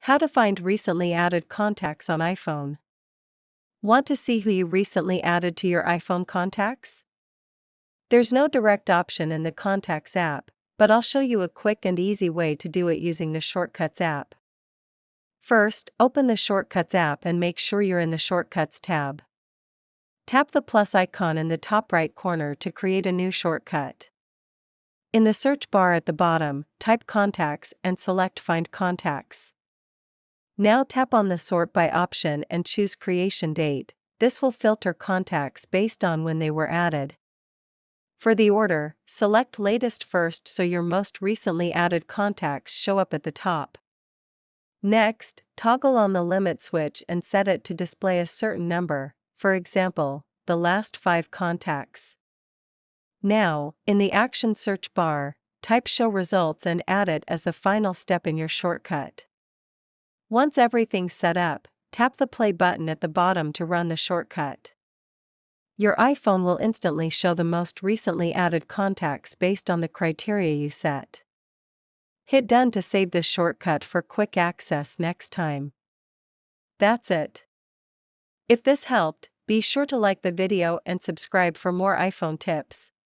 How to find recently added contacts on iPhone. Want to see who you recently added to your iPhone contacts? There's no direct option in the Contacts app, but I'll show you a quick and easy way to do it using the Shortcuts app. First, open the Shortcuts app and make sure you're in the Shortcuts tab. Tap the plus icon in the top right corner to create a new shortcut. In the search bar at the bottom, type Contacts and select Find Contacts. Now tap on the Sort By option and choose Creation Date. This will filter contacts based on when they were added. For the order, select Latest first so your most recently added contacts show up at the top. Next, toggle on the limit switch and set it to display a certain number, for example, the last 5 contacts. Now, in the Action search bar, type Show Results and add it as the final step in your shortcut. Once everything's set up, tap the play button at the bottom to run the shortcut. Your iPhone will instantly show the most recently added contacts based on the criteria you set. Hit Done to save this shortcut for quick access next time. That's it. If this helped, be sure to like the video and subscribe for more iPhone tips.